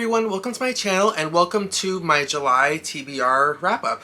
everyone, welcome to my channel and welcome to my July TBR wrap-up.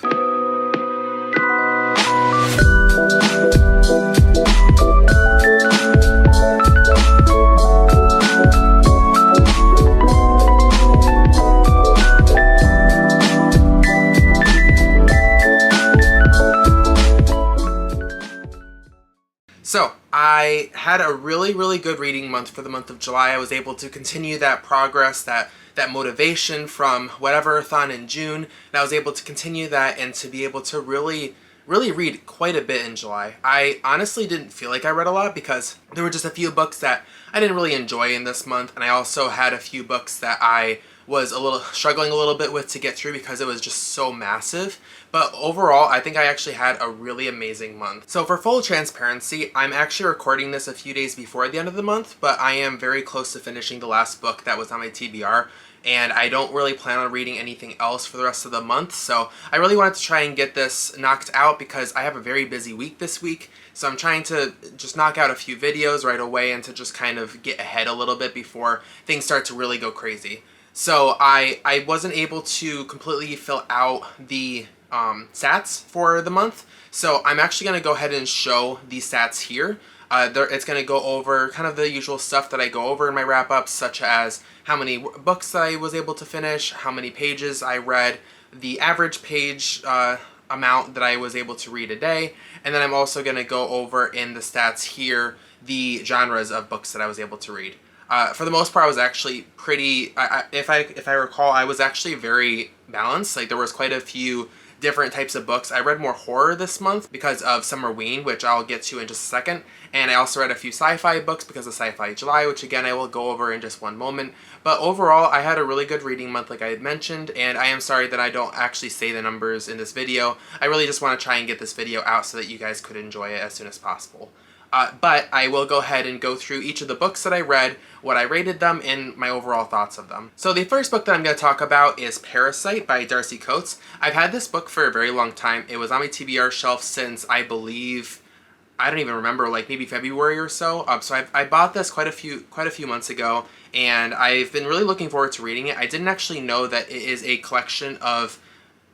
So, I had a really good reading month for the month of July. I was able to continue that progress, that motivation from whatever-a-thon in June, and I was able to continue that and to be able to really read quite a bit in July. I honestly didn't feel like I read a lot because there were just a few books that I didn't really enjoy in this month, and I also had a few books that I was struggling a little bit with to get through because it was just so massive. But overall, I think I actually had a really amazing month. So for full transparency, I'm actually recording this a few days before the end of the month, but I am very close to finishing the last book that was on my TBR, and I don't really plan on reading anything else for the rest of the month. So I really wanted to try and get this knocked out because I have a very busy week this week. So I'm trying to just knock out a few videos right away and to just kind of get ahead a little bit before things start to really go crazy. So I wasn't able to completely fill out the stats for the month. So I'm actually going to go ahead and show these stats here. It's going to go over kind of the usual stuff that I go over in my wrap-ups, such as how many books I was able to finish, how many pages I read, the average page amount that I was able to read a day, and then I'm also going to go over in the stats here the genres of books that I was able to read. For the most part, I was actually pretty, if I recall, I was actually very balanced. Like, there was quite a few different types of books. I read more horror this month because of Summerween, which I'll get to in just a second. And I also read a few sci-fi books because of SciFi July, which again I will go over in just one moment. But overall, I had a really good reading month like I had mentioned, and I am sorry that I don't actually say the numbers in this video. I really just want to try and get this video out so that you guys could enjoy it as soon as possible. But I will go ahead and go through each of the books that I read, what I rated them, and my overall thoughts of them. So the first book that I'm going to talk about is Parasite by Darcey. I've had this book for a very long time. It was on my TBR shelf since I believe, I don't even remember, like maybe February or so. So I bought this quite a few months ago, and I've been really looking forward to reading it. I didn't actually know that it is a collection of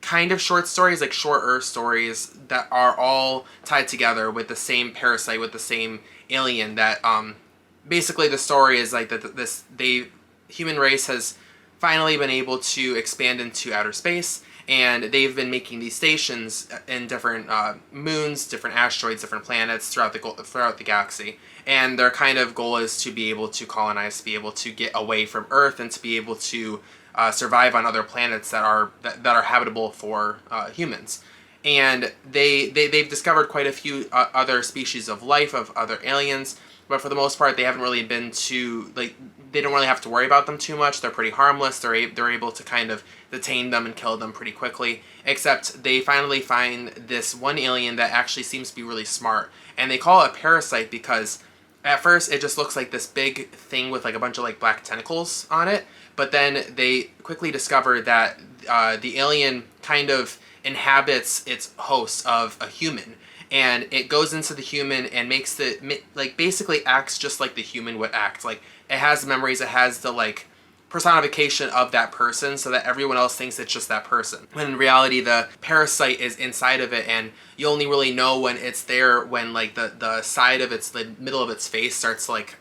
kind of short stories, like shorter stories that are all tied together with the same parasite, with the same alien. That basically the story is like that the human race has finally been able to expand into outer space, and they've been making these stations in different moons, different asteroids, different planets throughout the galaxy. And their kind of goal is to be able to colonize, to be able to get away from Earth, and to be able to survive on other planets that are habitable for humans. And they've discovered quite a few other species of life, of other aliens, but for the most part they haven't really been too, like, they don't really have to worry about them too much. They're pretty harmless. They're able to kind of detain them and kill them pretty quickly, except they finally find this one alien that actually seems to be really smart, and they call it a parasite because at first it just looks like this big thing with like a bunch of like black tentacles on it. But then they quickly discover that the alien kind of inhabits its host of a human, and it goes into the human and makes like basically acts just like the human would act. Like, it has memories, it has the like personification of that person, so that everyone else thinks it's just that person. When in reality, the parasite is inside of it, and you only really know when it's there when like the side of the middle of its face starts, like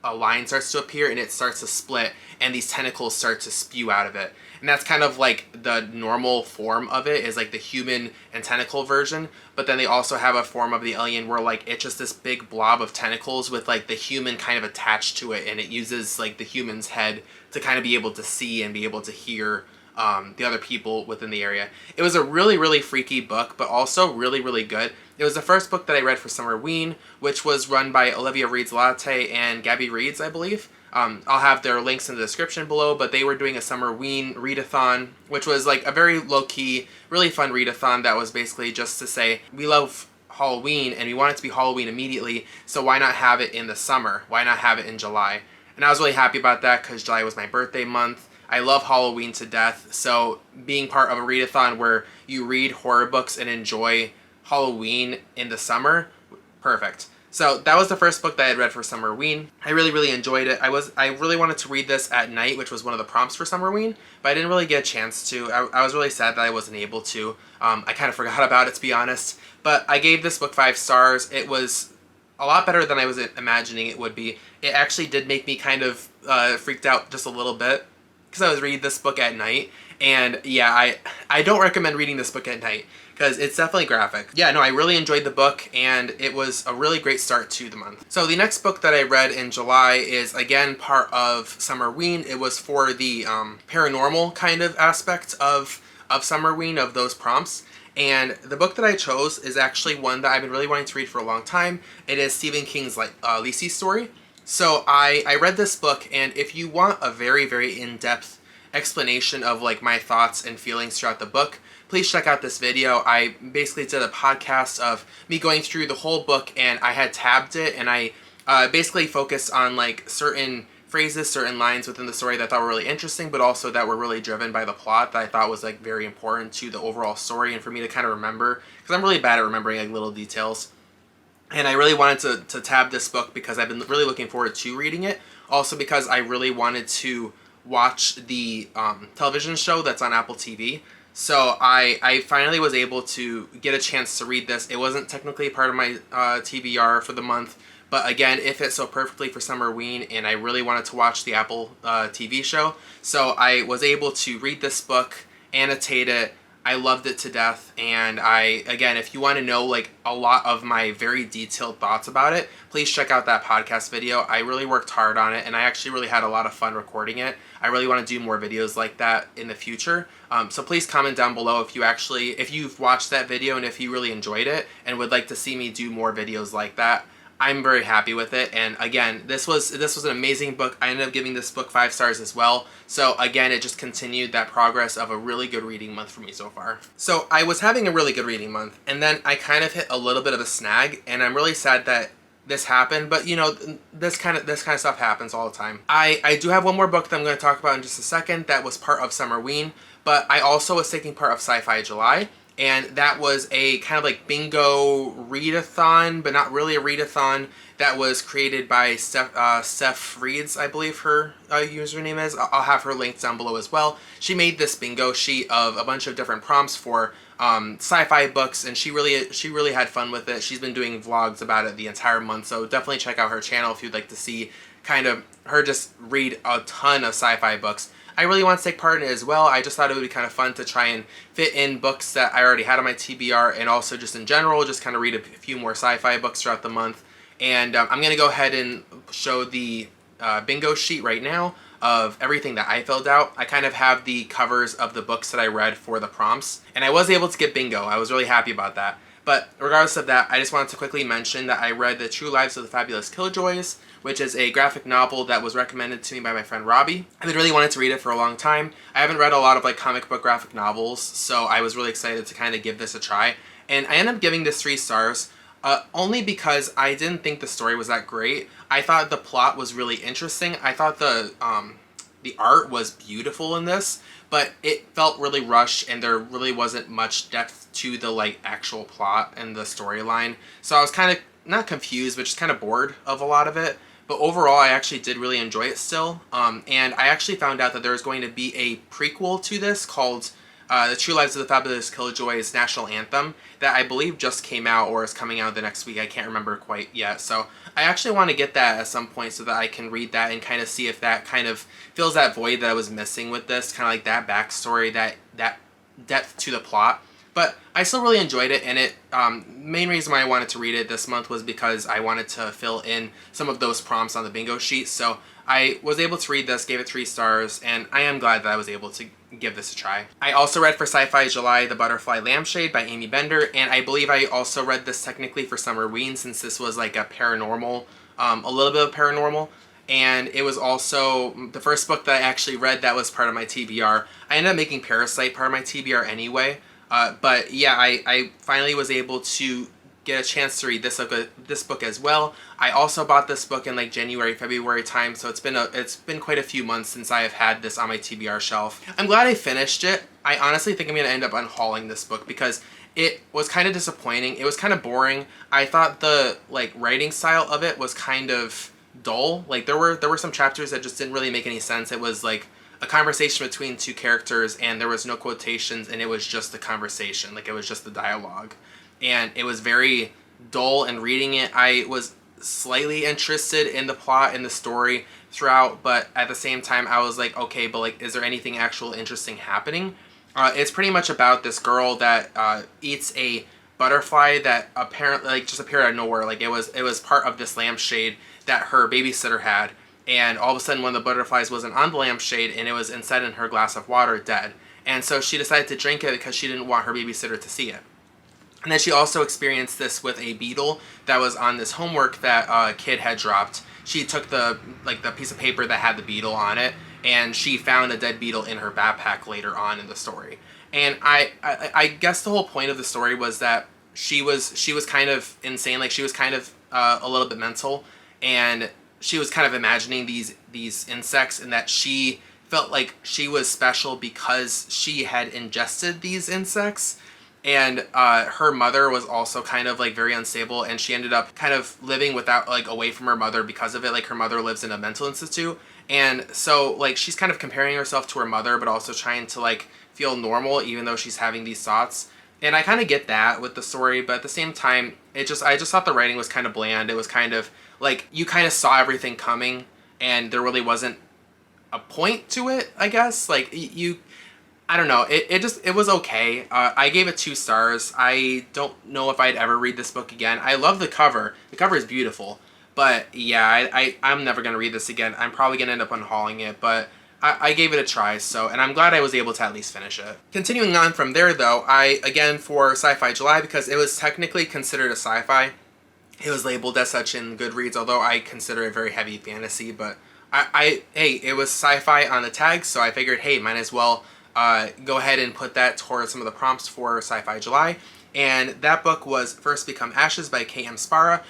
a line starts to appear and it starts to split, and these tentacles start to spew out of it. And that's kind of like the normal form of it, is like the human and tentacle version. But then they also have a form of the alien where like it's just this big blob of tentacles with like the human kind of attached to it, and it uses like the human's head to kind of be able to see and be able to hear the other people within the area. It was a really freaky book, but also really good. It was the first book that I read for Summerween, which was run by Olivia Reid's Latte and Gabby Reid's, I believe. I'll have their links in the description below, but they were doing a Summerween readathon, which was like a very low-key, really fun readathon that was basically just to say, we love Halloween and we want it to be Halloween immediately, so why not have it in the summer? Why not have it in July? And I was really happy about that because July was my birthday month. I love Halloween to death, so being part of a readathon where you read horror books and enjoy Halloween in the summer, perfect. So that was the first book that I had read for Summerween. I really enjoyed it. I really wanted to read this at night, which was one of the prompts for Summerween, but I didn't really get a chance to. I was really sad that I wasn't able to. I kind of forgot about it, to be honest. But I gave this book 5 stars. It was a lot better than I was imagining it would be. It actually did make me kind of freaked out just a little bit because I was reading this book at night. And yeah, I don't recommend reading this book at night because it's definitely graphic. Yeah, no, I really enjoyed the book and it was a really great start to the month. So the next book that I read in July is again part of Summerween. It was for the paranormal kind of aspect of Summerween, of those prompts. And the book that I chose is actually one that I've been really wanting to read for a long time. It is Stephen King's Lisey story. So I read this book, and if you want a very in-depth explanation of like my thoughts and feelings throughout the book, please check out this video. I basically did a podcast of me going through the whole book, and I had tabbed it, and I basically focused on like certain phrases, certain lines within the story that I thought were really interesting, but also that were really driven by the plot that I thought was like very important to the overall story and for me to kind of remember, because I'm really bad at remembering like little details. And I really wanted to tab this book because I've been really looking forward to reading it. Also because I really wanted to watch the television show that's on Apple TV. So I finally was able to get a chance to read this. It wasn't technically part of my TBR for the month, but again, it fit so perfectly for Summerween, and I really wanted to watch the Apple TV show. So I was able to read this book, annotate it. I loved it to death, and again, if you want to know like a lot of my very detailed thoughts about it, please check out that podcast video. I really worked hard on it, and I actually really had a lot of fun recording it. I really want to do more videos like that in the future. So please comment down below if you've watched that video and if you really enjoyed it and would like to see me do more videos like that. I'm very happy with it, and again, this was an amazing book. I ended up giving this book 5 stars as well. So again, it just continued that progress of a really good reading month for me so far. So I was having a really good reading month, and then I kind of hit a little bit of a snag, and I'm really sad that this happened, but you know, this kind of stuff happens all the time. I do have one more book that I'm going to talk about in just a second that was part of Summerween, but I also was taking part of Sci-Fi July. And that was a kind of like bingo readathon, but not really a readathon, that was created by Steph Reid's, I believe her username is. I'll have her linked down below as well. She made this bingo sheet of a bunch of different prompts for sci-fi books, and she really had fun with it. She's been doing vlogs about it the entire month, so definitely check out her channel if you'd like to see kind of her just read a ton of sci-fi books. I really want to take part in it as well. I just thought it would be kind of fun to try and fit in books that I already had on my TBR, and also just in general, just kind of read a few more sci-fi books throughout the month. And I'm going to go ahead and show the bingo sheet right now of everything that I filled out. I kind of have the covers of the books that I read for the prompts, and I was able to get bingo. I was really happy about that. But regardless of that, I just wanted to quickly mention that I read The True Lives of the Fabulous Killjoys, which is a graphic novel that was recommended to me by my friend Robbie. I've been really wanting to read it for a long time. I haven't read a lot of like comic book graphic novels, so I was really excited to kind of give this a try. And I ended up giving this 3 stars, only because I didn't think the story was that great. I thought the plot was really interesting. I thought the art was beautiful in this, but it felt really rushed, and there really wasn't much depth to the like actual plot and the storyline. So I was kind of not confused, but just kind of bored of a lot of it. But overall, I actually did really enjoy it still. And I actually found out that there was going to be a prequel to this called The True Lives of the Fabulous Killjoys National Anthem that I believe just came out or is coming out the next week. I can't remember quite yet. So I actually want to get that at some point so that I can read that and kind of see if that kind of fills that void that I was missing with this. Kind of like that backstory, that depth to the plot. But I still really enjoyed it, and main reason why I wanted to read it this month was because I wanted to fill in some of those prompts on the bingo sheet. So I was able to read this, gave it 3 stars, and I am glad that I was able to give this a try. I also read for Sci-Fi July The Butterfly Lampshade by Aimee Bender, and I believe I also read this technically for Summerween, since this was like a paranormal, a little bit of paranormal. And it was also the first book that I actually read that was part of my TBR. I ended up making Parasite part of my TBR anyway. But yeah, I finally was able to get a chance to read this book as well. I also bought this book in like January, February time, so it's been quite a few months since I have had this on my TBR shelf. I'm glad I finished it. I honestly think I'm going to end up unhauling this book because it was kind of disappointing. It was kind of boring. I thought the like writing style of it was kind of dull. Like there were some chapters that just didn't really make any sense. It was like a conversation between two characters and there was no quotations and it was just the conversation. Like it was just the dialogue. And it was very dull, and reading it I was slightly interested in the plot and the story throughout, but at the same time I was like, okay, but like is there anything actual interesting happening? It's pretty much about this girl that eats a butterfly that apparently like just appeared out of nowhere. Like it was part of this lampshade that her babysitter had, and all of a sudden one of the butterflies wasn't on the lampshade and it was instead in her glass of water dead. And so she decided to drink it because she didn't want her babysitter to see it. And then she also experienced this with a beetle that was on this homework that a kid had dropped. She took the piece of paper that had the beetle on it, and she found a dead beetle in her backpack later on in the story. And I guess the whole point of the story was that she was kind of insane. Like she was kind of a little bit mental, and she was kind of imagining these insects, and that she felt like she was special because she had ingested these insects. And her mother was also kind of like very unstable, and she ended up kind of living without like away from her mother because of it. Like her mother lives in a mental institute, and so like she's kind of comparing herself to her mother, but also trying to like feel normal even though she's having these thoughts. And I kind of get that with the story, but at the same time, I just thought the writing was kind of bland. It was kind of like you kind of saw everything coming, and there really wasn't a point to it. I guess like I don't know. It was okay. I gave it 2 stars. I don't know if I'd ever read this book again. I love the cover. The cover is beautiful. But yeah, I'm never going to read this again. I'm probably going to end up unhauling it. But I gave it a try. And I'm glad I was able to at least finish it. Continuing on from there though, again for Sci-Fi July, because it was technically considered a sci-fi. It was labeled as such in Goodreads, although I consider it very heavy fantasy. But hey, it was sci-fi on the tag, so I figured, hey, might as well go ahead and put that towards some of the prompts for Sci-Fi July. And that book was First Become Ashes by K.M. Szpara.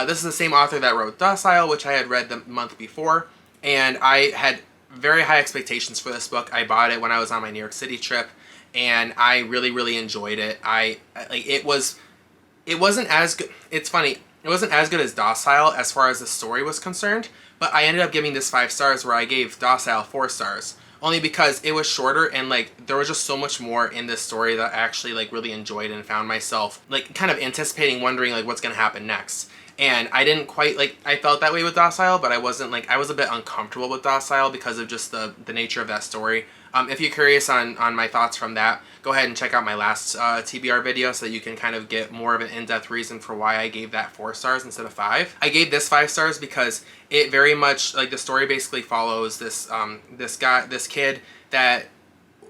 This is the same author that wrote Docile, which I had read the month before. And I had very high expectations for this book. I bought it when I was on my New York City trip, and I really, really enjoyed it. It wasn't as good. It's funny. It wasn't as good as Docile as far as the story was concerned, but I ended up giving this 5 stars where I gave Docile 4 stars. Only because it was shorter, and like there was just so much more in this story that I actually like really enjoyed, and found myself like kind of anticipating, wondering like what's gonna happen next. And I didn't quite like, I felt that way with Docile, but I wasn't like, I was a bit uncomfortable with Docile because of just the nature of that story. If you're curious on my thoughts from that, go ahead and check out my last TBR video so that you can kind of get more of an in-depth reason for why I gave that 4 stars instead of 5. I gave this 5 stars because it very much, like the story basically follows this this kid that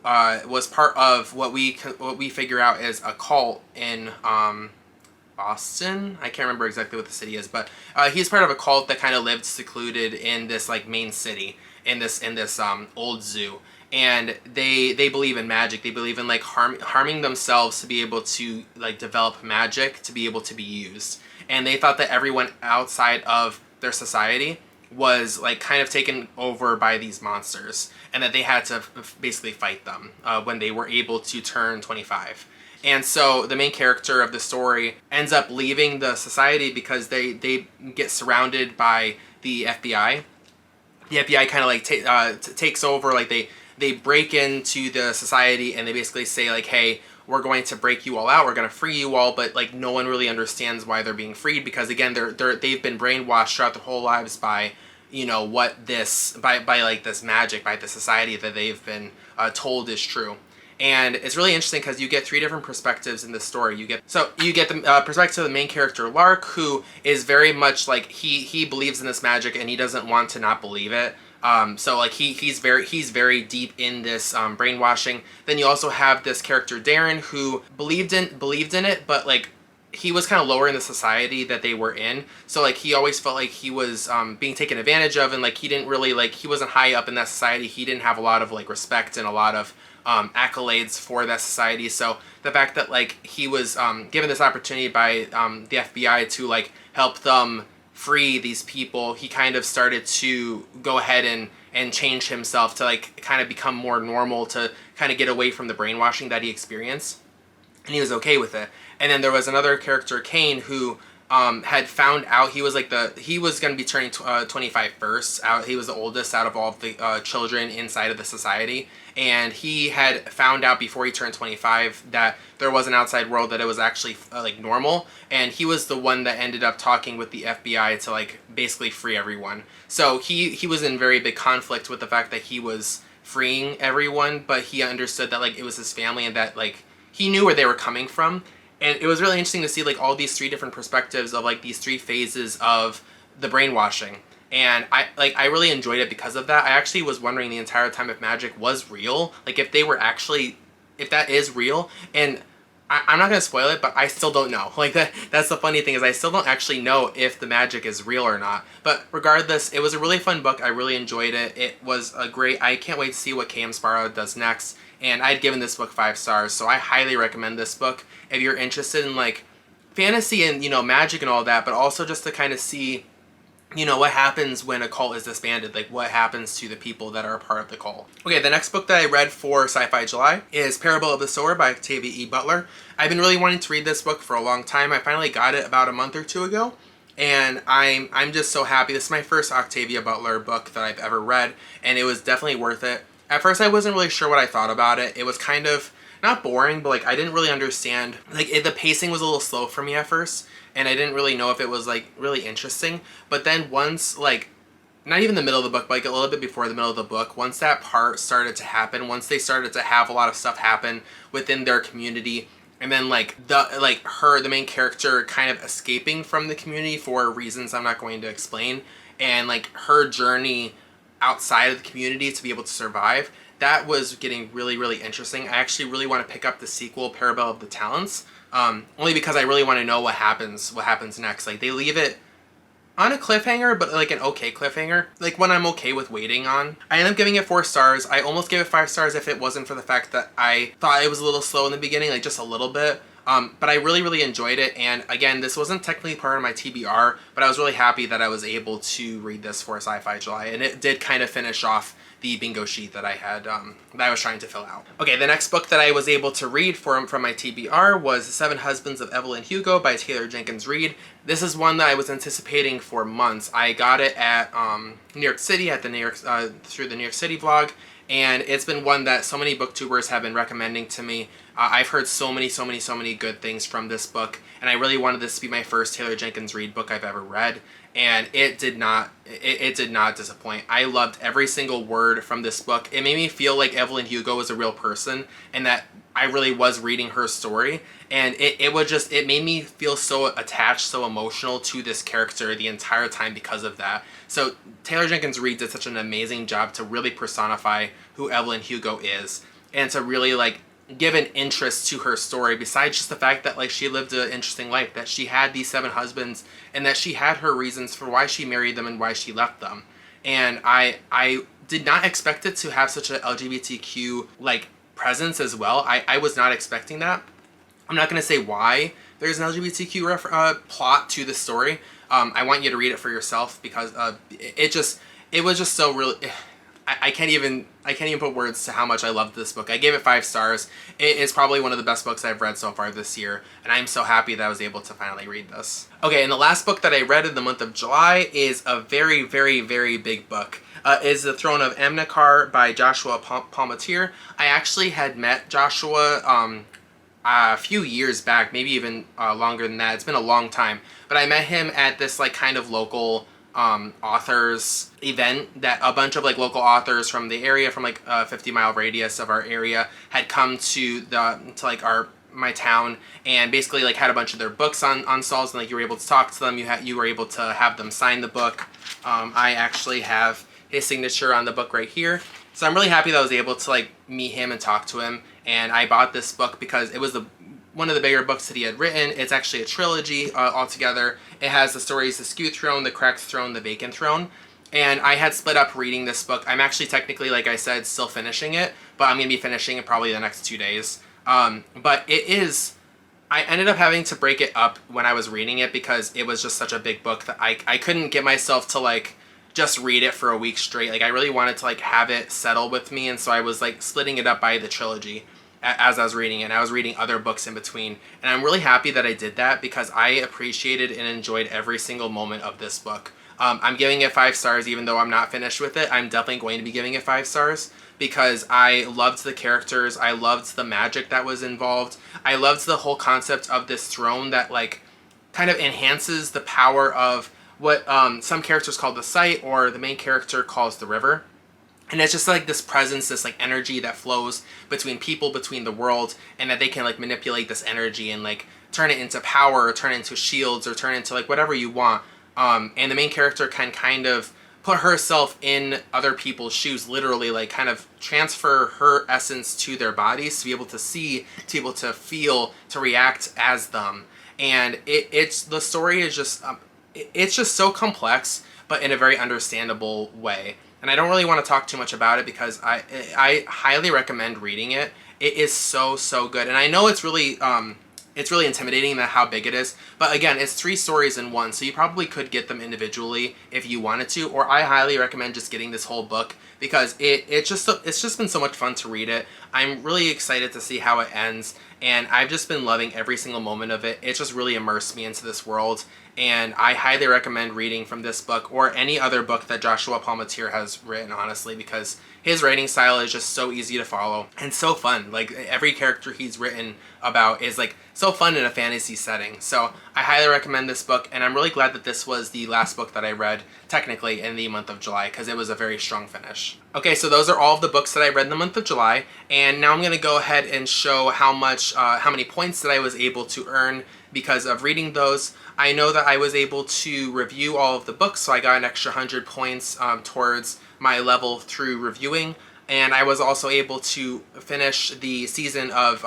was part of what we figure out is a cult in Boston. I can't remember exactly what the city is, but he's part of a cult that kind of lived secluded in this like main city in this old zoo. And they believe in magic. They believe in like harming themselves to be able to like develop magic to be able to be used. And they thought that everyone outside of their society was like kind of taken over by these monsters, and that they had to basically fight them when they were able to turn 25. And so the main character of the story ends up leaving the society because they get surrounded by the FBI. The FBI kind of like takes over. Like they break into the society, and they basically say like, hey, we're going to break you all out, we're going to free you all, but like no one really understands why they're being freed, because again they've been brainwashed throughout their whole lives by, you know, what this by like this magic, by the society that they've been told is true. And it's really interesting because you get 3 different perspectives in this story. You get the perspective of the main character Lark, who is very much like he believes in this magic and he doesn't want to not believe it. So like he's very deep in this brainwashing. Then you also have this character Darren, who believed in it, but like he was kind of lower in the society that they were in. So like he always felt like he was being taken advantage of, and like he didn't really like, he wasn't high up in that society. He didn't have a lot of like respect and a lot of accolades for that society. So the fact that like he was given this opportunity by the FBI to like help them free these people, he kind of started to go ahead and change himself to like kind of become more normal, to kind of get away from the brainwashing that he experienced. and he was okay with it. And then there was another character, Kane, who had found out he was like he was going to be turning 25 first. He was the oldest out of all of the children inside of the society, and he had found out before he turned 25 that there was an outside world, that it was actually like normal, and he was the one that ended up talking with the FBI to like basically free everyone. So he was in very big conflict with the fact that he was freeing everyone, but he understood that like it was his family, and that like he knew where they were coming from. And it was really interesting to see like all these three different perspectives of like these three phases of the brainwashing. And I really enjoyed it because of that. I actually was wondering the entire time if magic was real, like if they were actually, if that is real. And I'm not gonna spoil it, but I still don't know. Like that's the funny thing, is I still don't actually know if the magic is real or not. But regardless, it was a really fun book. I really enjoyed it. It was a great, I can't wait to see what Szpara does next. And I'd given this book 5 stars, so I highly recommend this book if you're interested in like fantasy and, you know, magic and all that, but also just to kind of see, you know, what happens when a cult is disbanded, like what happens to the people that are a part of the cult. Okay, the next book that I read for Sci-Fi July is Parable of the Sower by Octavia E. Butler. I've been really wanting to read this book for a long time. I finally got it about a month or two ago, and I'm just so happy. This is my first Octavia Butler book that I've ever read, and it was definitely worth it. At first I wasn't really sure what I thought about it. It was kind of, not boring, but like I didn't really understand, like the pacing was a little slow for me at first, and I didn't really know if it was like really interesting. But then once, like, not even the middle of the book, but like a little bit before the middle of the book, once that part started to happen, once they started to have a lot of stuff happen within their community, and then like the main character kind of escaping from the community for reasons I'm not going to explain, and like her journey outside of the community to be able to survive, that was getting really, really interesting. I actually really want to pick up the sequel, Parable of the Talents, only because I really want to know what happens next. Like, they leave it on a cliffhanger, but like an okay cliffhanger, like one I'm okay with waiting on. I ended up giving it 4 stars. I almost gave it 5 stars if it wasn't for the fact that I thought it was a little slow in the beginning, like just a little bit. But I really, really enjoyed it. And again, this wasn't technically part of my TBR, but I was really happy that I was able to read this for Sci-Fi July. And it did kind of finish off the bingo sheet that I had, that I was trying to fill out. Okay, the next book that I was able to read from my TBR was The Seven Husbands of Evelyn and Hugo by Taylor Jenkins Reid. This is one that I was anticipating for months. I got it at New York City, at the through the New York City vlog, and it's been one that so many booktubers have been recommending to me. I've heard so many good things from this book, and I really wanted this to be my first Taylor Jenkins Reid book I've ever read, and it did not disappoint. I loved every single word from this book. It made me feel like Evelyn Hugo was a real person, and that I really was reading her story, and it made me feel so attached, so emotional to this character the entire time because of that. So Taylor Jenkins Reid did such an amazing job to really personify who Evelyn Hugo is, and to really like give an interest to her story, besides just the fact that like she lived an interesting life, that she had these 7 husbands, and that she had her reasons for why she married them and why she left them. And I did not expect it to have such a LGBTQ like presence as well. I was not expecting that. I'm not going to say why there's an LGBTQ plot to the story. I want you to read it for yourself, because it was just so really. I can't even put words to how much I loved this book. I gave it 5 stars. It is probably one of the best books I've read so far this year, and I'm so happy that I was able to finally read this. Okay, and the last book that I read in the month of July is a very, very, very big book. Is The Throne of Amenkor by Joshua Palmatier. I actually had met Joshua a few years back, maybe even longer than that. It's been a long time, but I met him at this like kind of local authors event that a bunch of like local authors from the area, from like a 50-mile radius of our area, had come to my town, and basically like had a bunch of their books on stalls, and like you were able to talk to them. You were able to have them sign the book. I actually have his signature on the book right here, so I'm really happy that I was able to like meet him and talk to him. And I bought this book because it was one of the bigger books that he had written. It's actually a trilogy altogether. It has the stories The Skewed Throne, The Cracked Throne, The Vacant Throne. And I had split up reading this book. I'm actually technically, like I said, still finishing it, but I'm going to be finishing it probably the next 2 days. But I ended up having to break it up when I was reading it, because it was just such a big book that I couldn't get myself to like just read it for a week straight. Like I really wanted to like have it settle with me, and so I was like splitting it up by the trilogy. as I was reading it, and I was reading other books in between. And I'm really happy that I did that because I appreciated and enjoyed every single moment of this book. I'm giving it 5 stars even though I'm not finished with it. I'm definitely going to be giving it 5 stars because I loved the characters. I loved the magic that was involved. I loved the whole concept of this throne that like kind of enhances the power of what some characters call the sight, or the main character calls the river. And it's just like this presence, this like energy that flows between people, between the world, and that they can like manipulate this energy and like turn it into power, or turn it into shields, or turn it into like whatever you want. And the main character can kind of put herself in other people's shoes, literally, like kind of transfer her essence to their bodies to be able to see, to be able to feel, to react as them. And it's the story is just it's just so complex, but in a very understandable way. And I don't really want to talk too much about it because I highly recommend reading it. It is so good, and I know it's really intimidating that how big it is. But again, it's 3 stories in one, so you probably could get them individually if you wanted to. Or I highly recommend just getting this whole book because it's just been so much fun to read it. I'm really excited to see how it ends, and I've just been loving every single moment of it. It just really immersed me into this world. And I highly recommend reading from this book or any other book that Joshua Palmatier has written, honestly, because his writing style is just so easy to follow and so fun. Like, every character he's written about is like so fun in a fantasy setting. So I highly recommend this book, and I'm really glad that this was the last book that I read technically in the month of July because it was a very strong finish. Okay, so those are all of the books that I read in the month of July, and now I'm going to go ahead and show how many points that I was able to earn because of reading those. I know that I was able to review all of the books, so I got an extra 100 points towards my level through reviewing. And I was also able to finish the season of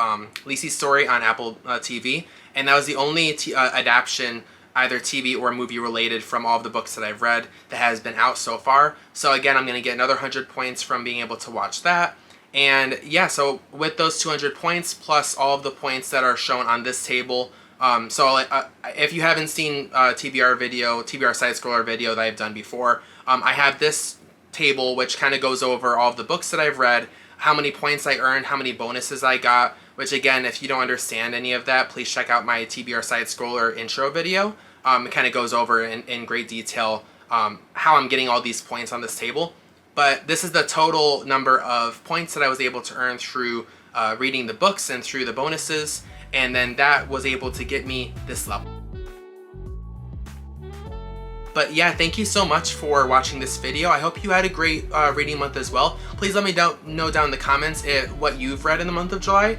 Lisey's story on Apple TV. And that was the only adaptation, either TV or movie related, from all of the books that I've read that has been out so far. So again, I'm going to get another 100 points from being able to watch that. And yeah, so with those 200 points plus all of the points that are shown on this table, if you haven't seen TBR side scroller video that I've done before, I have this table which kind of goes over all of the books that I've read, how many points I earned, how many bonuses I got, which again, if you don't understand any of that, please check out my TBR side scroller intro video. It kind of goes over in great detail how I'm getting all these points on this table. But this is the total number of points that I was able to earn through reading the books and through the bonuses. And then that was able to get me this level. But yeah, thank you so much for watching this video. I hope you had a great reading month as well. Please let me know down in the comments what you've read in the month of July,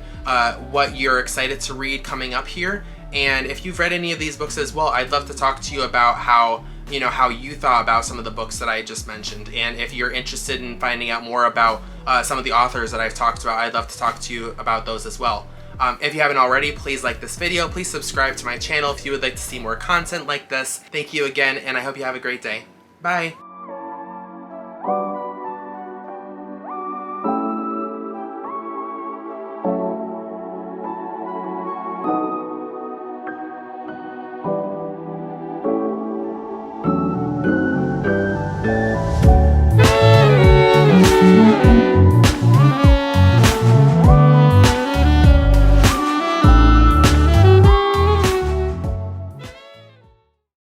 what you're excited to read coming up here. And if you've read any of these books as well, I'd love to talk to you about how you thought about some of the books that I just mentioned. And if you're interested in finding out more about some of the authors that I've talked about, I'd love to talk to you about those as well. If you haven't already, please like this video. Please subscribe to my channel if you would like to see more content like this. Thank you again, and I hope you have a great day. Bye!